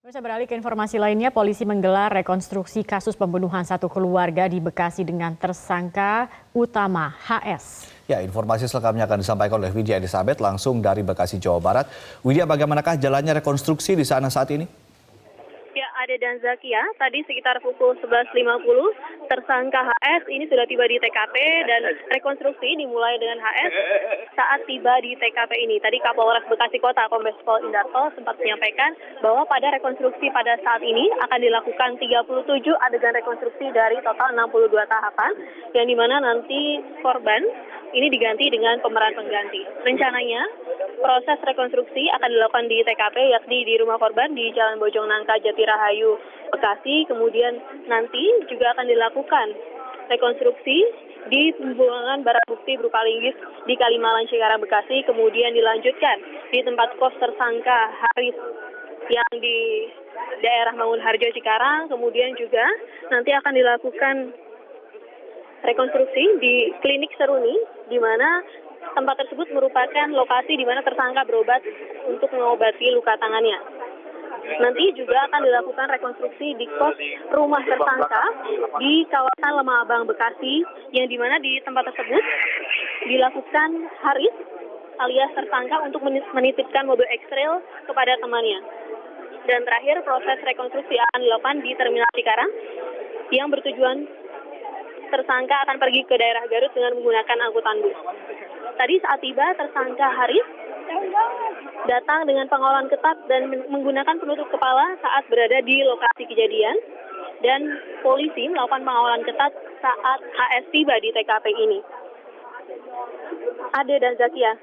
Bisa beralih ke informasi lainnya, polisi menggelar rekonstruksi kasus pembunuhan satu keluarga di Bekasi dengan tersangka utama HS. Ya, informasi selengkapnya akan disampaikan oleh Widya Elizabeth langsung dari Bekasi, Jawa Barat. Widya, bagaimanakah jalannya rekonstruksi di sana saat ini? Ya, Ade dan Zakia, tadi sekitar pukul 11.50, tersangka HS ini sudah tiba di TKP dan rekonstruksi dimulai dengan HS saat tiba di TKP ini. Tadi Kapolres Bekasi Kota, Kombes Pol Indarto sempat menyampaikan bahwa pada rekonstruksi pada saat ini akan dilakukan 37 adegan rekonstruksi dari total 62 tahapan, yang dimana nanti korban ini diganti dengan pemeran pengganti. Rencananya, proses rekonstruksi akan dilakukan di TKP, yakni di rumah korban di Jalan Bojong Nangka, Jatirahayu, Bekasi. Kemudian nanti juga akan dilakukan rekonstruksi di pembuangan barang bukti berupa linggis di Kalimalang, Cikarang, Bekasi. Kemudian dilanjutkan di tempat kos tersangka Haris yang di daerah Mangunharjo, Cikarang. Kemudian juga nanti akan dilakukan rekonstruksi di klinik Seruni, di mana tempat tersebut merupakan lokasi di mana tersangka berobat untuk mengobati luka tangannya. Nanti juga akan dilakukan rekonstruksi di kos rumah tersangka di kawasan Lemah Abang, Bekasi, yang di mana di tempat tersebut dilakukan Haris alias tersangka untuk menitipkan mobil X-Trail kepada temannya. Dan terakhir, proses rekonstruksi akan dilakukan di Terminal Cikarang yang bertujuan tersangka akan pergi ke daerah Garut dengan menggunakan angkutan bus. Tadi saat tiba, tersangka Haris datang dengan pengawalan ketat dan menggunakan penutup kepala saat berada di lokasi kejadian. Dan polisi melakukan pengawalan ketat saat HS tiba di TKP ini. Ade dan Zakia.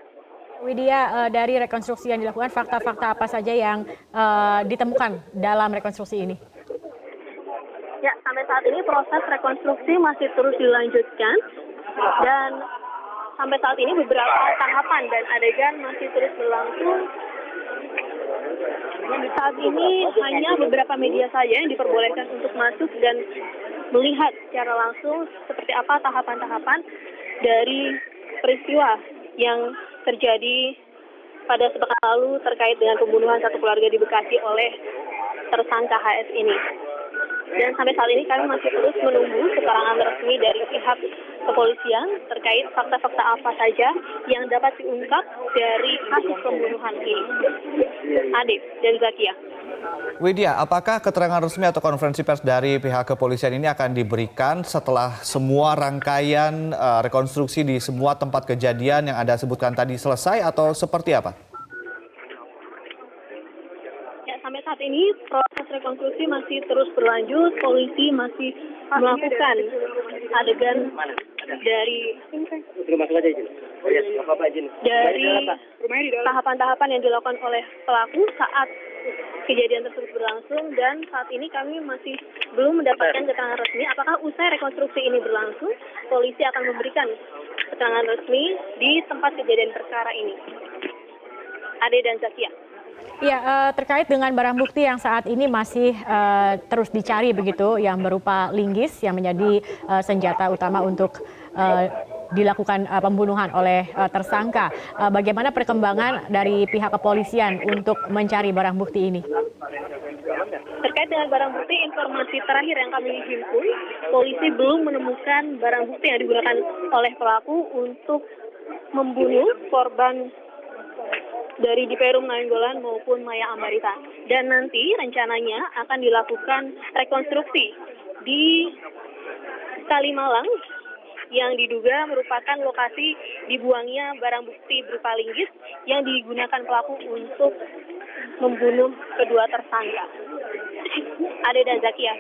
Widya, dari rekonstruksi yang dilakukan, fakta-fakta apa saja yang ditemukan dalam rekonstruksi ini? Ya, sampai saat ini proses rekonstruksi masih terus dilanjutkan dan sampai saat ini beberapa tahapan dan adegan masih terus berlangsung. Saat ini hanya beberapa media saja yang diperbolehkan untuk masuk dan melihat secara langsung seperti apa tahapan-tahapan dari peristiwa yang terjadi pada sepekan lalu terkait dengan pembunuhan satu keluarga di Bekasi oleh tersangka HS ini. Dan sampai saat ini kami masih terus menunggu keterangan resmi dari pihak kepolisian terkait fakta-fakta apa saja yang dapat diungkap dari kasus pembunuhan ini. Ade dan Zakia. Widya, apakah keterangan resmi atau konferensi pers dari pihak kepolisian ini akan diberikan setelah semua rangkaian rekonstruksi di semua tempat kejadian yang Anda sebutkan tadi selesai atau seperti apa? Sampai saat ini proses rekonstruksi masih terus berlanjut, polisi masih melakukan adegan dari tahapan-tahapan yang dilakukan oleh pelaku saat kejadian tersebut berlangsung, dan saat ini kami masih belum mendapatkan keterangan resmi apakah usai rekonstruksi ini berlangsung, polisi akan memberikan keterangan resmi di tempat kejadian perkara ini. Ade dan Zakia. Ya, terkait dengan barang bukti yang saat ini masih terus dicari begitu, yang berupa linggis yang menjadi senjata utama untuk dilakukan pembunuhan oleh tersangka. Bagaimana perkembangan dari pihak kepolisian untuk mencari barang bukti ini? Terkait dengan barang bukti, informasi terakhir yang kami himpun, polisi belum menemukan barang bukti yang digunakan oleh pelaku untuk membunuh korban dari di Perum Nainggolan maupun Maya Ambarita. Dan nanti rencananya akan dilakukan rekonstruksi di Kalimalang yang diduga merupakan lokasi dibuangnya barang bukti berupa linggis yang digunakan pelaku untuk membunuh kedua tersangka. Ade dan Zakia.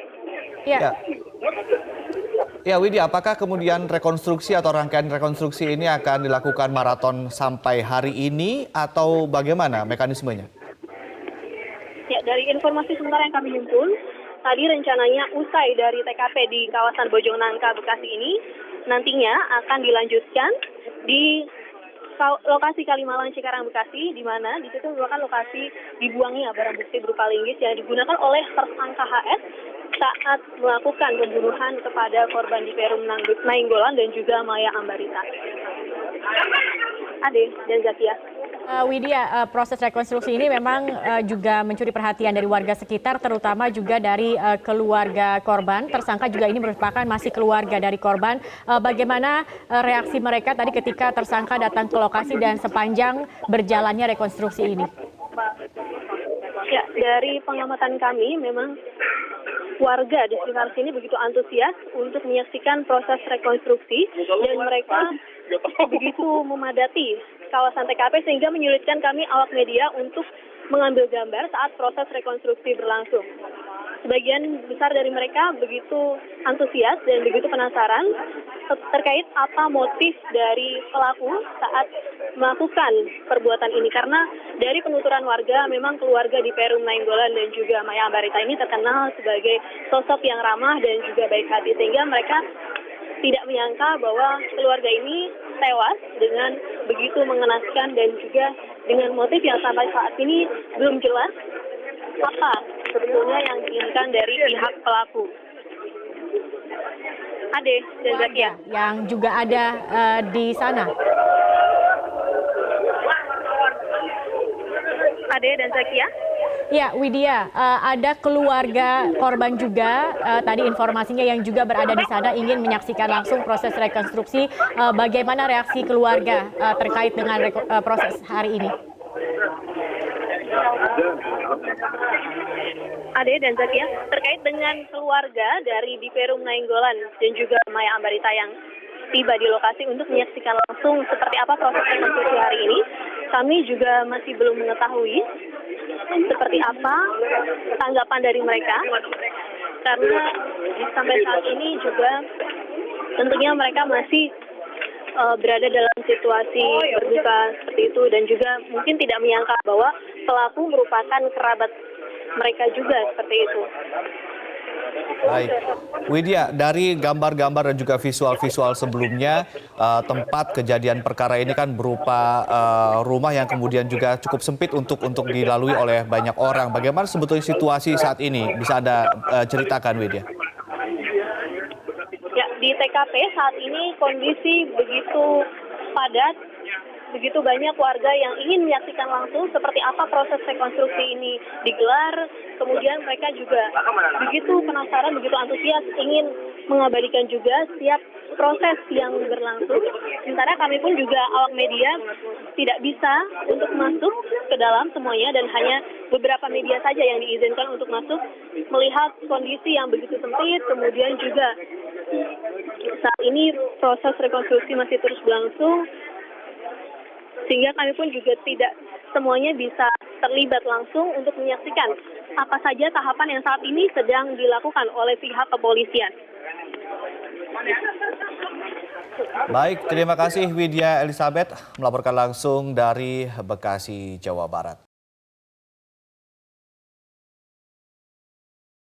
Ya, Widya, apakah kemudian rekonstruksi atau rangkaian rekonstruksi ini akan dilakukan maraton sampai hari ini atau bagaimana mekanismenya? Ya, dari informasi sementara yang kami himpun, tadi rencananya usai dari TKP di kawasan Bojong Nangka, Bekasi ini, nantinya akan dilanjutkan di lokasi Kalimalang, Cikarang, Bekasi, di mana di situ merupakan lokasi dibuangnya barang bukti berupa linggis yang digunakan oleh tersangka HS saat melakukan pembunuhan kepada korban di Perum Nainggolan dan juga Maya Ambarita. Ade dan Zakia. Widya, proses rekonstruksi ini memang juga mencuri perhatian dari warga sekitar, terutama juga dari keluarga korban. Tersangka juga ini merupakan masih keluarga dari korban. Bagaimana reaksi mereka tadi ketika tersangka datang ke lokasi dan sepanjang berjalannya rekonstruksi ini? Ya, dari pengamatan kami memang warga di sekitar sini begitu antusias untuk menyaksikan proses rekonstruksi dan mereka begitu memadati kawasan TKP sehingga menyulitkan kami awak media untuk mengambil gambar saat proses rekonstruksi berlangsung. Sebagian besar dari mereka begitu antusias dan begitu penasaran terkait apa motif dari pelaku saat melakukan perbuatan ini. Karena dari penuturan warga, memang keluarga di Perum Nainggolan dan juga Maya Ambarita ini terkenal sebagai sosok yang ramah dan juga baik hati. Sehingga mereka tidak menyangka bahwa keluarga ini tewas dengan begitu mengenaskan dan juga dengan motif yang sampai saat ini belum jelas apa sebetulnya yang diinginkan dari pihak pelaku. Ade dan Zakia Yang juga ada di sana. Ade dan Zakia. Ya, Widya, ada keluarga korban juga, tadi informasinya yang juga berada di sana ingin menyaksikan langsung proses rekonstruksi. Bagaimana reaksi keluarga terkait dengan proses hari ini? Ade dan Zakia, terkait dengan keluarga dari di Perum Nainggolan dan juga Maya Ambarita yang tiba di lokasi untuk menyaksikan langsung seperti apa proses rekonstruksi hari ini, kami juga masih belum mengetahui seperti apa tanggapan dari mereka, karena sampai saat ini juga tentunya mereka masih berada dalam situasi berduka seperti itu dan juga mungkin tidak menyangka bahwa pelaku merupakan kerabat mereka juga seperti itu. Baik, Widya, dari gambar-gambar dan juga visual-visual sebelumnya, tempat kejadian perkara ini kan berupa rumah yang kemudian juga cukup sempit untuk dilalui oleh banyak orang. Bagaimana sebetulnya situasi saat ini? Bisa Anda ceritakan, Widya? Ya, di TKP saat ini kondisi begitu padat, begitu banyak warga yang ingin menyaksikan langsung seperti apa proses rekonstruksi ini digelar. Kemudian mereka juga begitu penasaran, begitu antusias ingin mengabadikan juga setiap proses yang berlangsung. Sementara kami pun juga awak media tidak bisa untuk masuk ke dalam semuanya dan hanya beberapa media saja yang diizinkan untuk masuk melihat kondisi yang begitu sempit. Kemudian juga saat ini proses rekonstruksi masih terus berlangsung, sehingga kami pun juga tidak semuanya bisa terlibat langsung untuk menyaksikan apa saja tahapan yang saat ini sedang dilakukan oleh pihak kepolisian. Baik, terima kasih Widya Elizabeth melaporkan langsung dari Bekasi, Jawa Barat.